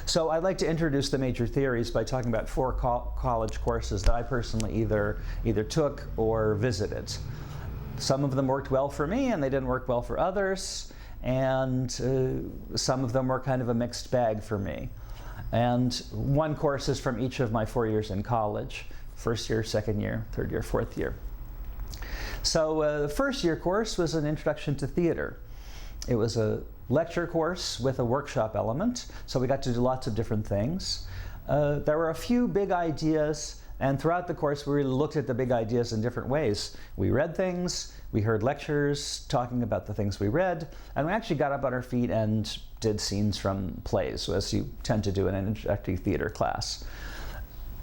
So I'd like to introduce the major theories by talking about four college courses that I personally either took or visited. Some of them worked well for me and they didn't work well for others, and some of them were kind of a mixed bag for me. And one course is from each of my 4 years in college: first year, second year, third year, fourth year. So the first year course was an introduction to theater. It was a lecture course with a workshop element, so we got to do lots of different things. There were a few big ideas, and throughout the course we really looked at the big ideas in different ways. We read things, we heard lectures talking about the things we read, and we actually got up on our feet and did scenes from plays, as you tend to do in an introductory theater class.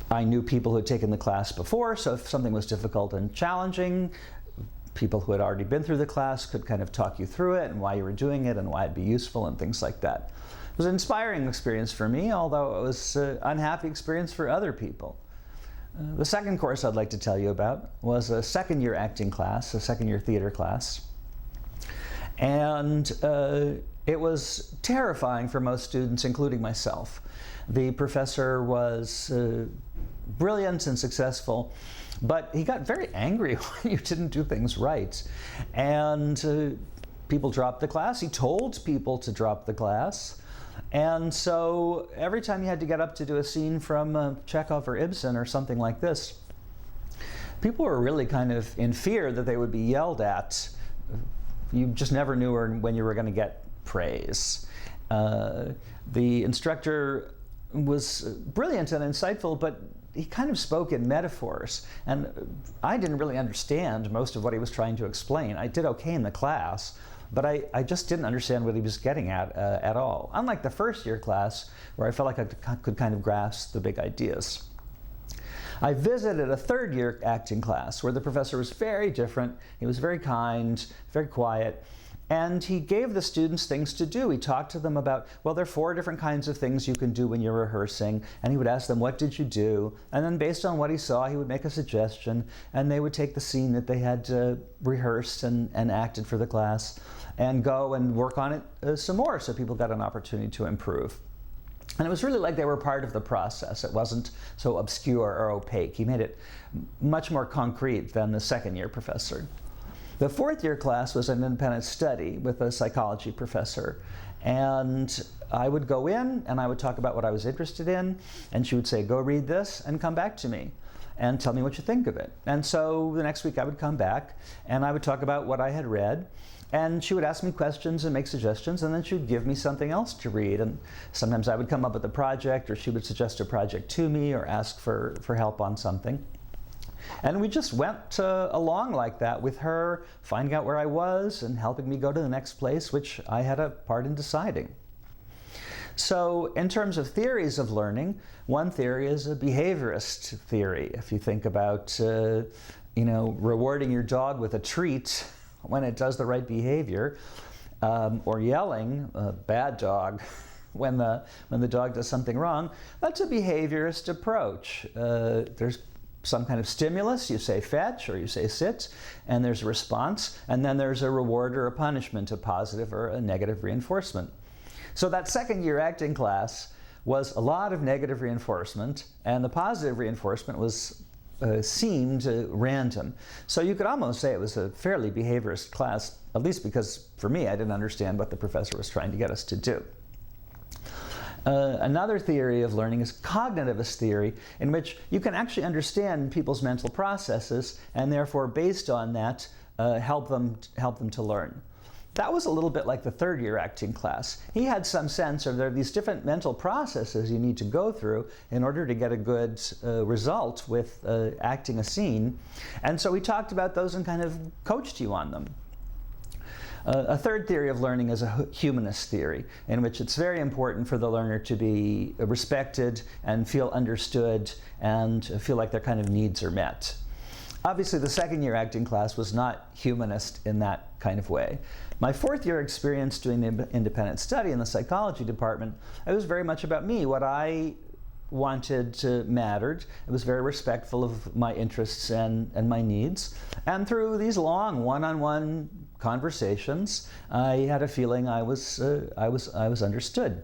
I knew people who had taken the class before, so if something was difficult and challenging, people who had already been through the class could kind of talk you through it and why you were doing it and why it'd be useful and things like that. It was an inspiring experience for me, although it was an unhappy experience for other people. The second course I'd like to tell you about was a second year acting class, a second year theater class. And it was terrifying for most students, including myself. The professor was brilliant and successful, but he got very angry when you didn't do things right. And people dropped the class. He told people to drop the class. And so every time you had to get up to do a scene from Chekhov or Ibsen or something like this, people were really kind of in fear that they would be yelled at. You just never knew when you were going to get praise. The instructor was brilliant and insightful, but he kind of spoke in metaphors, and I didn't really understand most of what he was trying to explain. I did okay in the class, but I just didn't understand what he was getting at all. Unlike the first year class, where I felt like I could kind of grasp the big ideas. I visited a third year acting class where the professor was very different. He was very kind, very quiet, and he gave the students things to do. He talked to them about, well, there are 4 different kinds of things you can do when you're rehearsing, and he would ask them, what did you do? And then based on what he saw, he would make a suggestion, and they would take the scene that they had rehearsed and acted for the class and go and work on it some more, so people got an opportunity to improve. And it was really like they were part of the process. It wasn't so obscure or opaque. He made it much more concrete than the second year professor. The fourth year class was an independent study with a psychology professor. And I would go in and I would talk about what I was interested in, and she would say, go read this and come back to me and tell me what you think of it. And so the next week I would come back and I would talk about what I had read, and she would ask me questions and make suggestions, and then she would give me something else to read. And sometimes I would come up with a project, or she would suggest a project to me or ask for help on something. And we just went along like that with her, finding out where I was and helping me go to the next place, which I had a part in deciding. So in terms of theories of learning, one theory is a behaviorist theory. If you think about rewarding your dog with a treat when it does the right behavior, or yelling, bad dog, when the dog does something wrong, that's a behaviorist approach. There's some kind of stimulus, you say fetch or you say sit, and there's a response, and then there's a reward or a punishment, a positive or a negative reinforcement. So that second year acting class was a lot of negative reinforcement, and the positive reinforcement was seemed random. So you could almost say it was a fairly behaviorist class, at least because for me I didn't understand what the professor was trying to get us to do. Another theory of learning is cognitivist theory, in which you can actually understand people's mental processes and therefore based on that help them to learn. That was a little bit like the third year acting class. He had some sense of there are these different mental processes you need to go through in order to get a good result with acting a scene, and so he talked about those and kind of coached you on them. A third theory of learning is a humanist theory, in which it's very important for the learner to be respected and feel understood and feel like their kind of needs are met. Obviously, the second year acting class was not humanist in that kind of way. My fourth year experience doing the independent study in the psychology department, it was very much about me. What I wanted mattered. It was very respectful of my interests and my needs. And through these long one-on-one conversations, I had a feeling I was understood.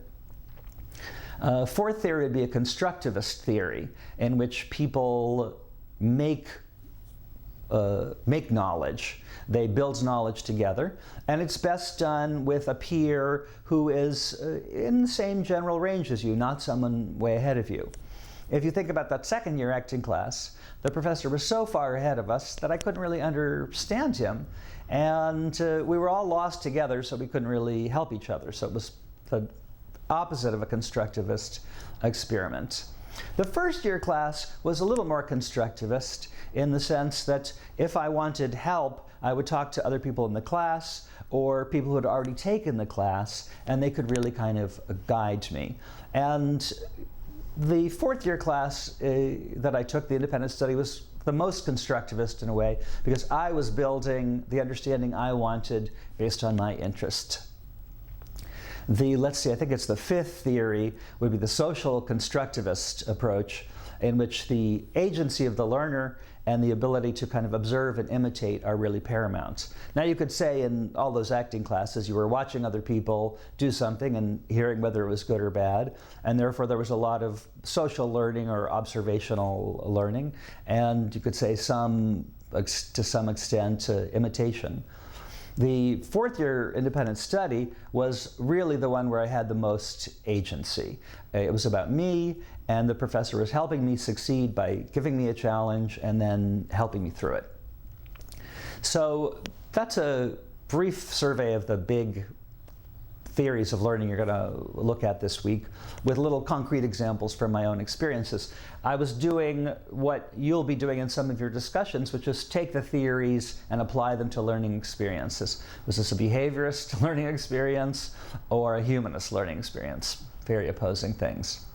Fourth theory would be a constructivist theory, in which people make knowledge. They build knowledge together, and it's best done with a peer who is in the same general range as you, not someone way ahead of you. If you think about that second year acting class, the professor was so far ahead of us that I couldn't really understand him, and we were all lost together, so we couldn't really help each other. So it was the opposite of a constructivist experiment. The first year class was a little more constructivist in the sense that if I wanted help, I would talk to other people in the class or people who had already taken the class, and they could really kind of guide me. And the fourth year class that I took, the independent study, was the most constructivist in a way, because I was building the understanding I wanted based on my interest. Let's see, I think it's the fifth theory would be the social constructivist approach, in which the agency of the learner and the ability to kind of observe and imitate are really paramount. Now you could say in all those acting classes you were watching other people do something and hearing whether it was good or bad, and therefore there was a lot of social learning or observational learning, and you could say to some extent imitation. The fourth year independent study was really the one where I had the most agency. It was about me, and the professor was helping me succeed by giving me a challenge and then helping me through it. So that's a brief survey of the big theories of learning you're going to look at this week, with little concrete examples from my own experiences. I was doing what you'll be doing in some of your discussions, which is take the theories and apply them to learning experiences. Was this a behaviorist learning experience or a humanist learning experience? Very opposing things.